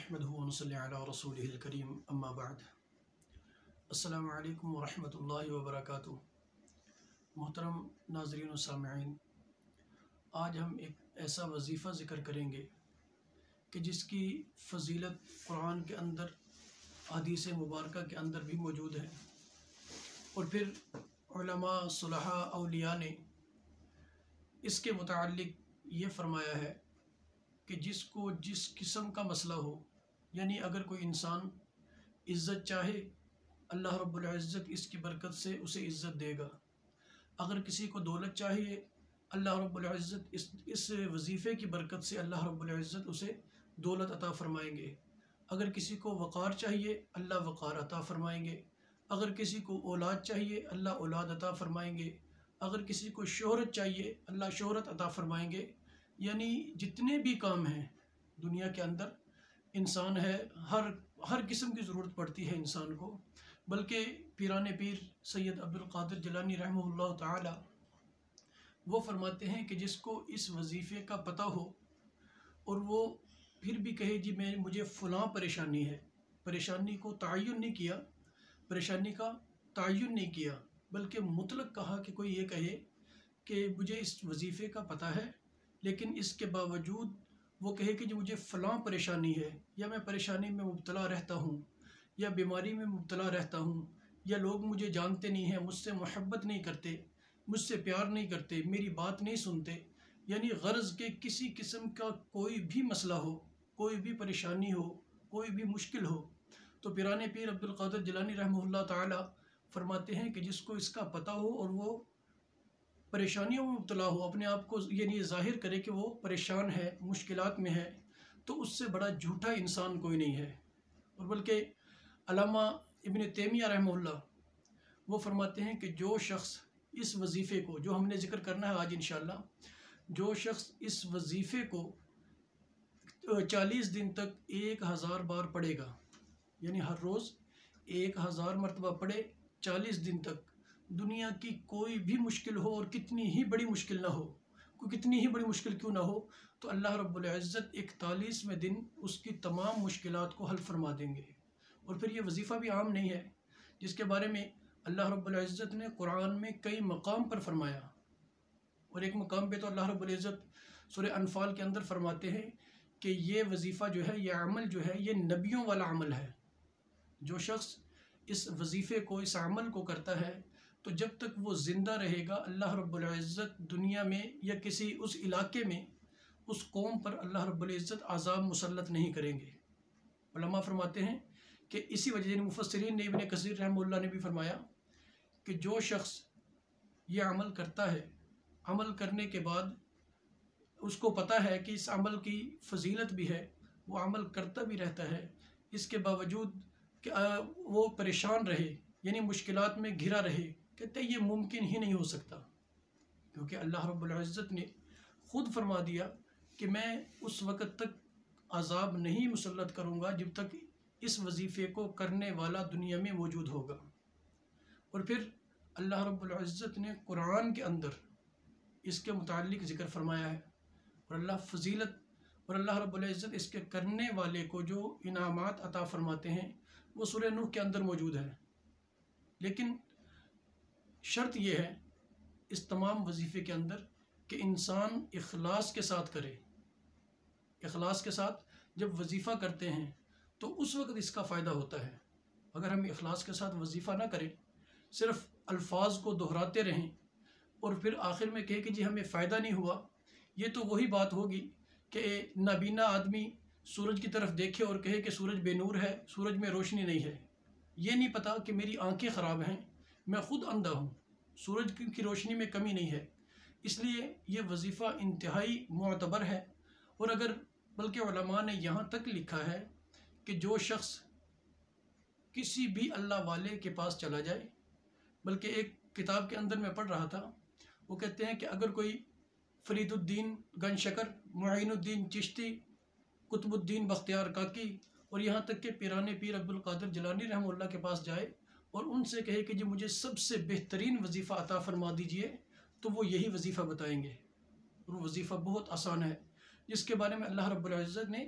نحمده ونصلي على رسوله الكريم اما بعد السلام علیکم ورحمۃ اللہ وبرکاتہ۔ محترم ناظرین و سامعین، آج ہم ایک ایسا وظیفہ ذکر کریں گے کہ جس کی فضیلت قرآن کے اندر، احادیث مبارکہ کے اندر بھی موجود ہے، اور پھر علماء صلحاء اولیاء نے اس کے متعلق یہ فرمایا ہے کہ جس کو جس قسم کا مسئلہ ہو، یعنی اگر کوئی انسان عزت چاہے، اللہ رب العزت اس کی برکت سے اسے عزت دے گا۔ اگر کسی کو دولت چاہیے، اللہ رب العزت اس وظیفے کی برکت سے اللہ رب العزت اسے دولت عطا فرمائیں گے۔ اگر کسی کو وقار چاہیے، اللہ وقار عطا فرمائیں گے۔ اگر کسی کو اولاد چاہیے، اللہ اولاد عطا فرمائیں گے۔ اگر کسی کو شہرت چاہیے، اللہ شہرت عطا فرمائیں گے۔ یعنی جتنے بھی کام ہیں دنیا کے اندر، انسان ہے، ہر قسم کی ضرورت پڑتی ہے انسان کو، بلکہ پیران پیر سید عبد القادر جیلانی رحمہ اللہ تعالی وہ فرماتے ہیں کہ جس کو اس وظیفے کا پتہ ہو اور وہ پھر بھی کہے جی مجھے فلاں پریشانی ہے، پریشانی کو تعین نہیں کیا، پریشانی کا تعین نہیں کیا، بلکہ مطلق کہا کہ کوئی یہ کہے کہ مجھے اس وظیفے کا پتہ ہے، لیکن اس کے باوجود وہ کہے کہ جو مجھے فلاں پریشانی ہے، یا میں پریشانی میں مبتلا رہتا ہوں، یا بیماری میں مبتلا رہتا ہوں، یا لوگ مجھے جانتے نہیں ہیں، مجھ سے محبت نہیں کرتے، مجھ سے پیار نہیں کرتے، میری بات نہیں سنتے، یعنی غرض کے کسی قسم کا کوئی بھی مسئلہ ہو، کوئی بھی پریشانی ہو، کوئی بھی مشکل ہو، تو پیران پیر عبد القادر جیلانی رحمہ اللہ تعالی فرماتے ہیں کہ جس کو اس کا پتہ ہو اور وہ پریشانیوں میں مبتلا ہو، اپنے آپ کو یعنی ظاہر کرے کہ وہ پریشان ہے، مشکلات میں ہے، تو اس سے بڑا جھوٹا انسان کوئی نہیں ہے۔ اور بلکہ علامہ ابن تیمیہ رحمہ اللہ وہ فرماتے ہیں کہ جو شخص اس وظیفے کو، جو ہم نے ذکر کرنا ہے آج انشاءاللہ، جو شخص اس وظیفے کو 40 دن تک 1000 بار پڑھے گا، یعنی ہر روز 1000 مرتبہ پڑھے 40 دن تک، دنیا کی کوئی بھی مشکل ہو اور کتنی ہی بڑی مشکل نہ ہو، کوئی کتنی ہی بڑی مشکل کیوں نہ ہو، تو اللہ رب العزت 41ویں دن اس کی تمام مشکلات کو حل فرما دیں گے۔ اور پھر یہ وظیفہ بھی عام نہیں ہے، جس کے بارے میں اللہ رب العزت نے قرآن میں کئی مقام پر فرمایا، اور ایک مقام پہ تو اللہ رب العزت سورہ انفال کے اندر فرماتے ہیں کہ یہ وظیفہ جو ہے، یہ عمل جو ہے، یہ نبیوں والا عمل ہے۔ جو شخص اس وظیفے کو، اس عمل کو کرتا ہے، تو جب تک وہ زندہ رہے گا، اللہ رب العزت دنیا میں یا کسی اس علاقے میں اس قوم پر اللہ رب العزت عذاب مسلط نہیں کریں گے۔ علماء فرماتے ہیں کہ اسی وجہ سے مفسرین نے، ابن کثیر رحمہ اللہ نے بھی فرمایا کہ جو شخص یہ عمل کرتا ہے، عمل کرنے کے بعد اس کو پتہ ہے کہ اس عمل کی فضیلت بھی ہے، وہ عمل کرتا بھی رہتا ہے، اس کے باوجود کہ وہ پریشان رہے، یعنی مشکلات میں گھرا رہے، کہتے ہیں یہ ممکن ہی نہیں ہو سکتا، کیونکہ اللہ رب العزت نے خود فرما دیا کہ میں اس وقت تک عذاب نہیں مسلط کروں گا جب تک اس وظیفے کو کرنے والا دنیا میں موجود ہوگا۔ اور پھر اللہ رب العزت نے قرآن کے اندر اس کے متعلق ذکر فرمایا ہے، اور اللہ فضیلت اور اللہ رب العزت اس کے کرنے والے کو جو انعامات عطا فرماتے ہیں وہ سورہ نوح کے اندر موجود ہے۔ لیکن شرط یہ ہے اس تمام وظیفے کے اندر کہ انسان اخلاص کے ساتھ کرے۔ اخلاص کے ساتھ جب وظیفہ کرتے ہیں تو اس وقت اس کا فائدہ ہوتا ہے۔ اگر ہم اخلاص کے ساتھ وظیفہ نہ کریں، صرف الفاظ کو دہراتے رہیں اور پھر آخر میں کہے کہ جی ہمیں فائدہ نہیں ہوا، یہ تو وہی بات ہوگی کہ نابینا آدمی سورج کی طرف دیکھے اور کہے کہ سورج بے نور ہے، سورج میں روشنی نہیں ہے، یہ نہیں پتہ کہ میری آنکھیں خراب ہیں، میں خود اندھا ہوں، سورج کی روشنی میں کمی نہیں ہے۔ اس لیے یہ وظیفہ انتہائی معتبر ہے۔ اور اگر بلکہ علماء نے یہاں تک لکھا ہے کہ جو شخص کسی بھی اللہ والے کے پاس چلا جائے، بلکہ ایک کتاب کے اندر میں پڑھ رہا تھا، وہ کہتے ہیں کہ اگر کوئی فرید الدین گنج شکر، معین الدین چشتی، قطب الدین بختیار کاکی اور یہاں تک کہ پیران پیر عبد القادر جیلانی رحمہ اللہ کے پاس جائے اور ان سے کہے کہ جی مجھے سب سے بہترین وظیفہ عطا فرما دیجئے، تو وہ یہی وظیفہ بتائیں گے۔ اور وہ وظیفہ بہت آسان ہے، جس کے بارے میں اللہ رب العزت نے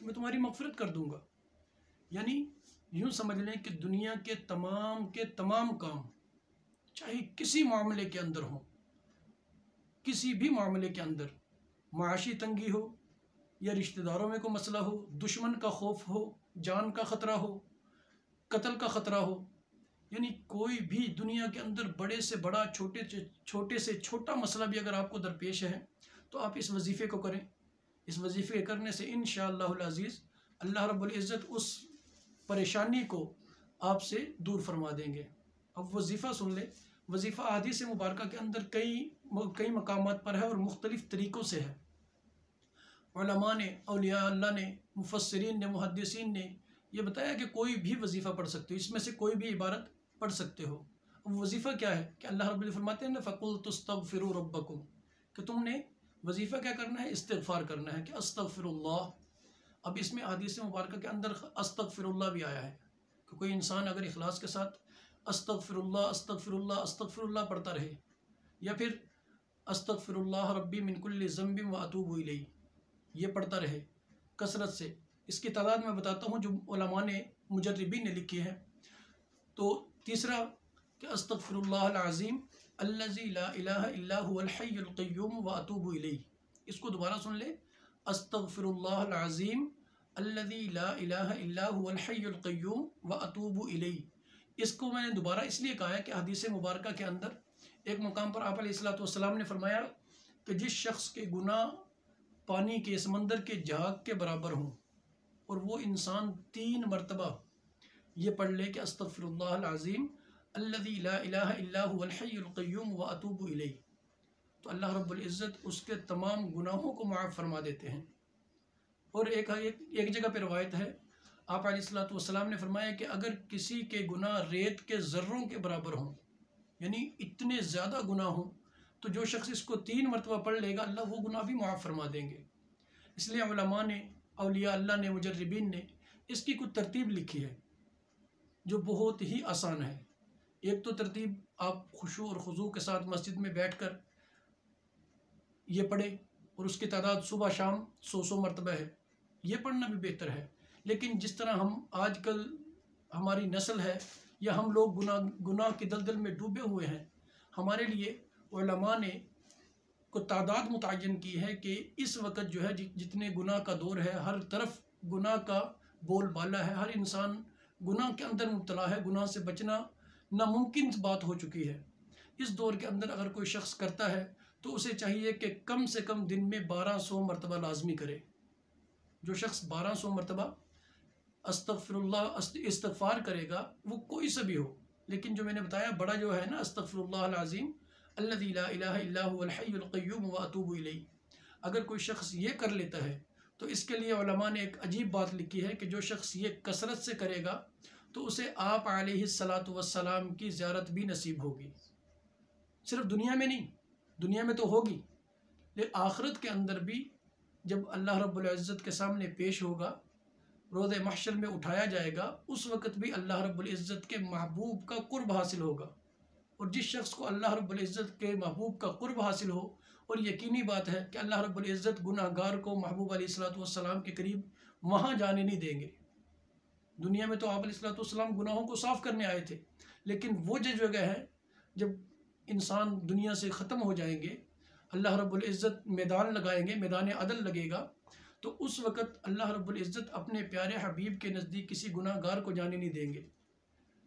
تو میں تمہاری مغفرت کر دوں گا۔ یعنی یوں سمجھ لیں کہ دنیا کے تمام کام، چاہے کسی معاملے کے اندر ہوں، کسی بھی معاملے کے اندر، معاشی تنگی ہو یا رشتہ داروں میں کوئی مسئلہ ہو، دشمن کا خوف ہو، جان کا خطرہ ہو، قتل کا خطرہ ہو، یعنی کوئی بھی دنیا کے اندر بڑے سے بڑا، چھوٹے سے چھوٹا مسئلہ بھی اگر آپ کو درپیش ہے تو آپ اس وظیفے کو کریں۔ اس وظیفے کے کرنے سے انشاءاللہ العزیز اللہ رب العزت اس پریشانی کو آپ سے دور فرما دیں گے۔ اب وظیفہ سن لے۔ وظیفہ احادیث مبارکہ کے اندر کئی مقامات پر ہے اور مختلف طریقوں سے ہے۔ علماء نے، اولیاء اللہ نے، مفسرین نے، محدثین نے یہ بتایا کہ کوئی بھی وظیفہ پڑھ سکتے ہو، اس میں سے کوئی بھی عبارت پڑھ سکتے ہو۔ اب وظیفہ کیا ہے کہ اللہ رب العزت فرماتے ہیں فَقُلْتُ اسْتَغْفِرُوا رَبَّكُمْ، کہ تم نے وظیفہ کیا کرنا ہے؟ استغفار کرنا ہے، کہ استغفر اللہ۔ اب اس میں حدیث مبارکہ کے اندر استغفر اللہ بھی آیا ہے کہ کوئی انسان اگر اخلاص کے ساتھ استغفر اللہ استغفر اللہ استغفر اللہ پڑھتا رہے، یا پھر استغفر اللہ ربی من کل ذنب واتوب الیہ یہ پڑھتا رہے کثرت سے، اس کی تعداد میں بتاتا ہوں جو علماء نے، مجربین نے لکھی ہے۔ تو تیسرا کہ استغفر اللہ العظیم الذی لا الہ الا هو الحی القیوم واتوب الیہ، اس کو دوبارہ سن لے، استغفر اللہ العظیم الذی لا الہ الا هو الحی القیوم واتوب الیہ۔ اس کو میں نے دوبارہ اس لیے کہا ہے کہ حدیث مبارکہ کے اندر ایک مقام پر آپ علیہ السلام نے فرمایا کہ جس شخص کے گناہ پانی کے سمندر کے جھاگ کے برابر ہوں اور وہ انسان 3 مرتبہ یہ پڑھ لے کہ استغفر اللہ العظیم الذی لا الہ الا هو الحی القیوم واتوب الیہ، تو اللہ رب العزت اس کے تمام گناہوں کو معاف فرما دیتے ہیں۔ اور ایک جگہ پہ روایت ہے، آپ علیہ السلام نے فرمایا کہ اگر کسی کے گناہ ریت کے ذروں کے برابر ہوں، یعنی اتنے زیادہ گناہ ہوں، تو جو شخص اس کو 3 مرتبہ پڑھ لے گا اللہ وہ گناہ بھی معاف فرما دیں گے۔ اس لیے علماء نے، اولیاء اللہ نے، مجربین نے اس کی کچھ ترتیب لکھی ہے جو بہت ہی آسان ہے۔ ایک تو ترتیب آپ خشوع اور خضوع کے ساتھ مسجد میں بیٹھ کر یہ پڑھیں، اور اس کی تعداد صبح شام 100 مرتبہ ہے، یہ پڑھنا بھی بہتر ہے۔ لیکن جس طرح ہم آج کل ہماری نسل ہے یا ہم لوگ گناہ کی دلدل میں ڈوبے ہوئے ہیں، ہمارے لیے علماء نے کو تعداد متعین کی ہے کہ اس وقت جو ہے جتنے گناہ کا دور ہے، ہر طرف گناہ کا بول بالا ہے، ہر انسان گناہ کے اندر مبتلا ہے، گناہ سے بچنا ناممکن بات ہو چکی ہے۔ اس دور کے اندر اگر کوئی شخص کرتا ہے تو اسے چاہیے کہ کم سے کم دن میں 1200 مرتبہ لازمی کرے۔ جو شخص 1200 مرتبہ استغفر اللہ استغفار کرے گا، وہ کوئی سا بھی ہو، لیکن جو میں نے بتایا بڑا جو ہے نا، استغفر اللہ العظیم الذی لا الہ الا هو الحی القیوم واتوب الیہ، اگر کوئی شخص یہ کر لیتا ہے تو اس کے لیے علماء نے ایک عجیب بات لکھی ہے کہ جو شخص یہ کثرت سے کرے گا تو اسے آپ علیہ السلام کی زیارت بھی نصیب ہوگی۔ صرف دنیا میں نہیں، دنیا میں تو ہوگی، لیکن آخرت کے اندر بھی جب اللہ رب العزت کے سامنے پیش ہوگا، روز محشر میں اٹھایا جائے گا، اس وقت بھی اللہ رب العزت کے محبوب کا قرب حاصل ہوگا۔ اور جس شخص کو اللہ رب العزت کے محبوب کا قرب حاصل ہو، اور یقینی بات ہے کہ اللہ رب العزت گناہ گار کو محبوب علیہ السلام کے قریب وہاں جانے نہیں دیں گے۔ دنیا میں تو آپ علیہ السلام گناہوں کو صاف کرنے آئے تھے، لیکن وہ جو جگہ ہے جب انسان دنیا سے ختم ہو جائیں گے، اللہ رب العزت میدان لگائیں گے، میدان عدل لگے گا، تو اس وقت اللہ رب العزت اپنے پیارے حبیب کے نزدیک کسی گناہ گار کو جانے نہیں دیں گے۔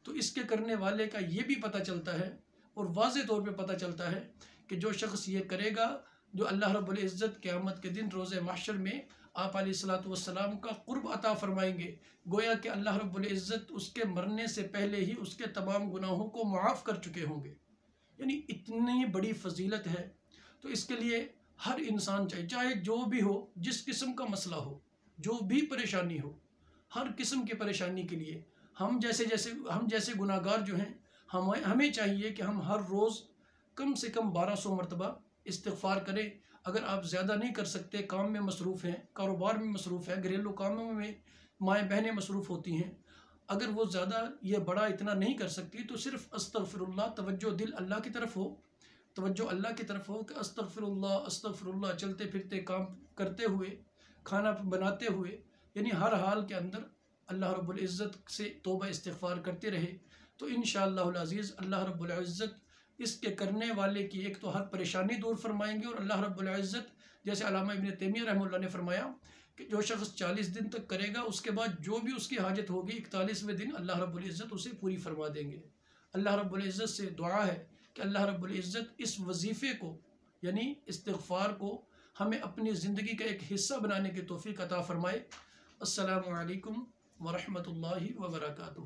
تو اس کے کرنے والے کا یہ بھی پتہ چلتا ہے اور واضح طور پہ پتہ چلتا ہے کہ جو شخص یہ کرے گا، جو اللہ رب العزت قیامت کے دن روز محشر میں آپ علیہ السلام کا قرب عطا فرمائیں گے، گویا کہ اللہ رب العزت اس کے مرنے سے پہلے ہی اس کے تمام گناہوں کو معاف کر چکے ہوں گے۔ یعنی اتنی بڑی فضیلت ہے۔ تو اس کے لیے ہر انسان چاہے جو بھی ہو، جس قسم کا مسئلہ ہو، جو بھی پریشانی ہو، ہر قسم کی پریشانی کے لیے ہم جیسے گناہ گار جو ہیں، ہمیں چاہیے کہ ہم ہر روز کم سے کم 1200 مرتبہ استغفار کریں۔ اگر آپ زیادہ نہیں کر سکتے، کام میں مصروف ہیں، کاروبار میں مصروف ہیں، گھریلو کاموں میں مائیں بہنیں مصروف ہوتی ہیں، اگر وہ زیادہ یہ بڑا اتنا نہیں کر سکتی تو صرف استغفر اللہ، توجہ دل اللہ کی طرف ہو، توجہ اللہ کی طرف ہو کہ استغفر اللہ چلتے پھرتے کام کرتے ہوئے، کھانا بناتے ہوئے یعنی ہر حال کے اندر اللہ رب العزت سے توبہ استغفار کرتے رہے تو انشاءاللہ العزیز اللہ رب العزت اس کے کرنے والے کی ایک تو ہر پریشانی دور فرمائیں گے، اور اللہ رب العزت جیسے علامہ ابن تیمیہ رحمہ اللہ نے فرمایا کہ جو شخص 40 دن تک کرے گا اس کے بعد جو بھی اس کی حاجت ہوگی 41ویں دن اللہ رب العزت اسے پوری فرما دیں گے۔ اللہ رب العزت سے دعا ہے کہ اللہ رب العزت اس وظیفے کو یعنی استغفار کو ہمیں اپنی زندگی کا ایک حصہ بنانے کی توفیق عطا فرمائے۔ السلام علیکم ورحمۃ اللہ وبرکاتہ۔